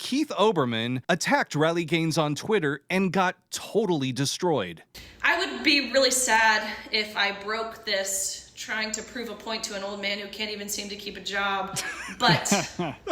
Keith Olbermann attacked Riley Gaines on Twitter and got totally destroyed. I would be really sad if I broke this trying to prove a point to an old man who can't even seem to keep a job, but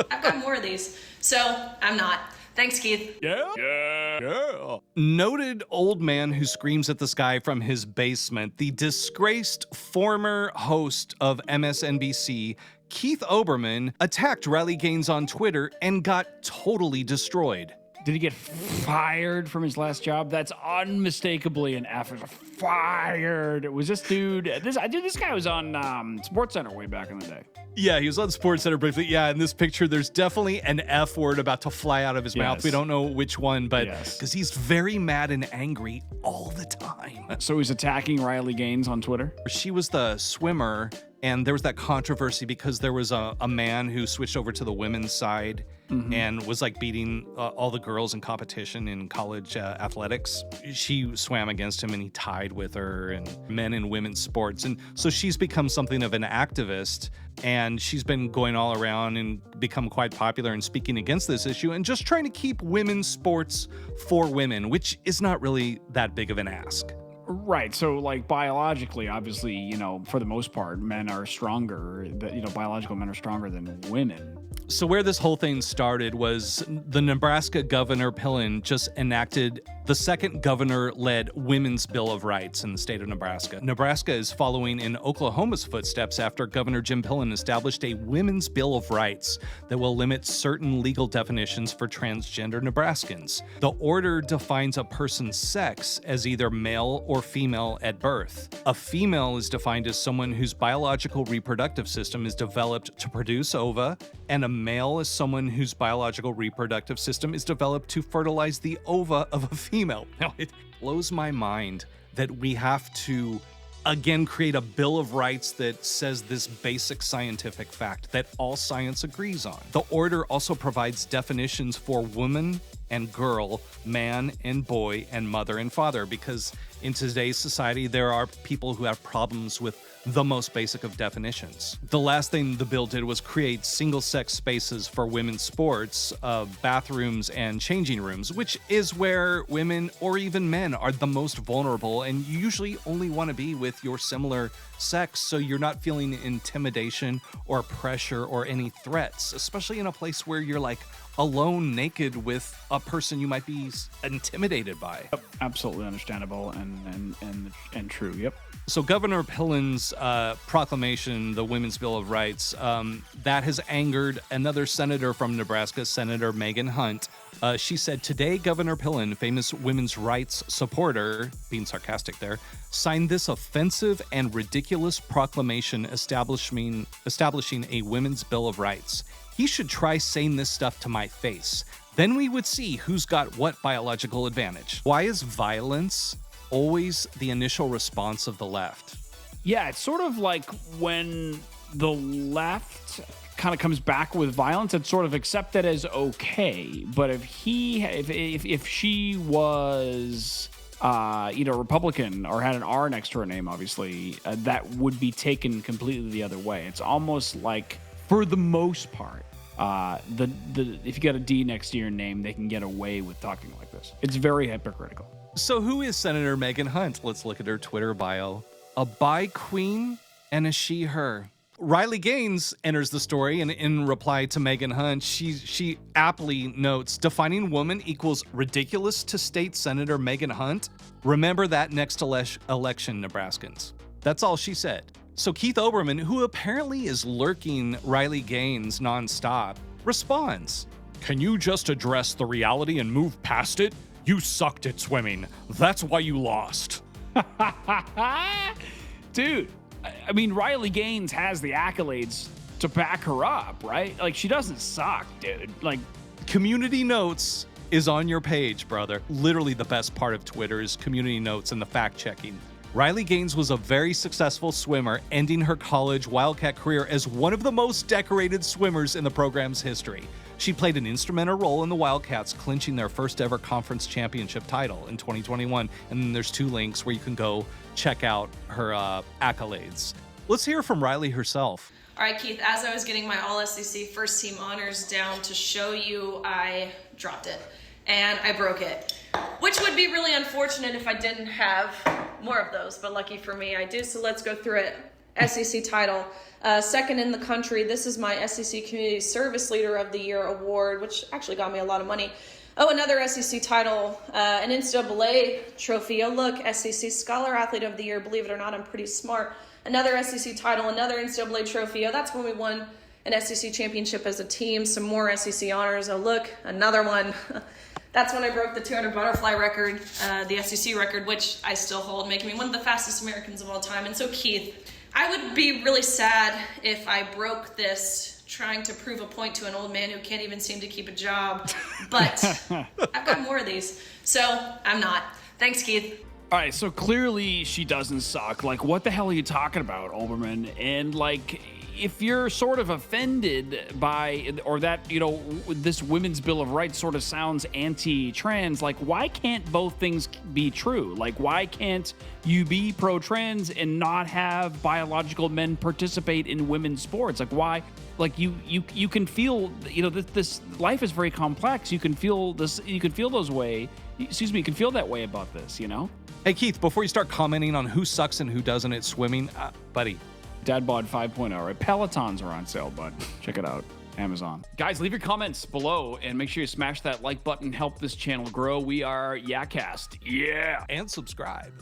I've got more of these, so I'm not. Thanks, Keith. Yeah. Noted old man who screams at the sky from his basement, the disgraced former host of MSNBC, Keith Olbermann, attacked Riley Gaines on Twitter and got totally destroyed. Did he get fired from his last job? That's unmistakably an F. Fired. It was this dude. This guy was on SportsCenter way back in the day. Yeah, he was on SportsCenter briefly. Yeah, in this picture, there's definitely an F word about to fly out of his mouth. We don't know which one, but because he's very mad and angry all the time. So he's attacking Riley Gaines on Twitter? She was the swimmer, and there was that controversy because there was a man who switched over to the women's side and was like beating all the girls in competition in college athletics. She swam against him and he tied with her, and men and women's sports. And so she's become something of an activist, and she's been going all around and become quite popular and speaking against this issue and just trying to keep women's sports for women, which is not really that big of an ask. Right. So, like, biologically, obviously, you know, for the most part, men are stronger. Biological men are stronger than women. So where this whole thing started was the Nebraska Governor Pillen just enacted the second governor-led Women's Bill of Rights in the state of Nebraska. Nebraska is following in Oklahoma's footsteps after Governor Jim Pillen established a Women's Bill of Rights that will limit certain legal definitions for transgender Nebraskans. The order defines a person's sex as either male or female at birth. A female is defined as someone whose biological reproductive system is developed to produce ova, and a male is someone whose biological reproductive system is developed to fertilize the ova of a female. Now, it blows my mind that we have to, again, create a Bill of Rights that says this basic scientific fact that all science agrees on. The order also provides definitions for woman and girl, man and boy, and mother and father, because in today's society, there are people who have problems with the most basic of definitions. The last thing the bill did was create single-sex spaces for women's sports, bathrooms and changing rooms, which is where women or even men are the most vulnerable, and you usually only want to be with your similar sex so you're not feeling intimidation or pressure or any threats, especially in a place where you're like alone, naked with a person you might be intimidated by. Yep, absolutely understandable and true. Yep. So Governor Pillen's proclamation, the Women's Bill of Rights, that has angered another senator from Nebraska, Senator Megan Hunt. She said, "Today, Governor Pillen, famous women's rights supporter," being sarcastic there, "signed this offensive and ridiculous proclamation establishing a Women's Bill of Rights. He should try saying this stuff to my face. Then we would see who's got what biological advantage." Why is violence always the initial response of the left? Yeah, it's sort of like when the left kind of comes back with violence, it's sort of accepted as okay. But if she was Republican or had an R next to her name, obviously, that would be taken completely the other way. It's almost like, for the most part, if you got a D next to your name, they can get away with talking like this. It's very hypocritical. So who is Senator Megan Hunt? Let's look at her Twitter bio. A bi queen and a she, her. Riley Gaines enters the story, and in reply to Megan Hunt, she aptly notes, "Defining woman equals ridiculous to State Senator Megan Hunt. Remember that next election, Nebraskans." That's all she said. So Keith Olbermann, who apparently is lurking Riley Gaines nonstop, responds, "Can you just address the reality and move past it? You sucked at swimming. That's why you lost." Dude, I mean, Riley Gaines has the accolades to back her up, right? Like, she doesn't suck, dude. Like, community notes is on your page, brother. Literally the best part of Twitter is community notes and the fact checking. Riley Gaines was a very successful swimmer, ending her college Wildcat career as one of the most decorated swimmers in the program's history. She played an instrumental role in the Wildcats clinching their first ever conference championship title in 2021. And then there's 2 links where you can go check out her accolades. Let's hear from Riley herself. All right, Keith, as I was getting my All-SEC first team honors down to show you, I dropped it and I broke it, which would be really unfortunate if I didn't have more of those, but lucky for me, I do. So let's go through it. SEC title, second in the country. This is my SEC Community Service Leader of the Year award, which actually got me a lot of money. Oh, another SEC title, an NCAA trophy. Oh, look, SEC Scholar Athlete of the Year. Believe it or not, I'm pretty smart. Another SEC title, another NCAA trophy. Oh, that's when we won an SEC championship as a team. Some more SEC honors. Oh, look, another one. That's when I broke the 200 butterfly record, the SEC record, which I still hold, making me one of the fastest Americans of all time. And so, Keith, I would be really sad if I broke this trying to prove a point to an old man who can't even seem to keep a job. But I've got more of these, so I'm not. Thanks, Keith. All right, so clearly she doesn't suck. Like, what the hell are you talking about, Olbermann? And, like, if you're sort of offended by, or that, you know, this women's Bill of Rights sort of sounds anti-trans, like, why can't both things be true? Like, why can't you be pro-trans and not have biological men participate in women's sports? Like, why? Like, you can feel, you know, this life is very complex. You can feel this, you can feel those way, excuse me, you can feel that way about this, you know? Hey, Keith, before you start commenting on who sucks and who doesn't at swimming, buddy. Dad Bod 5.0, right? Pelotons are on sale, bud. Check it out. Amazon. Guys, leave your comments below and make sure you smash that like button. Help this channel grow. We are YaCast. Yeah. And subscribe.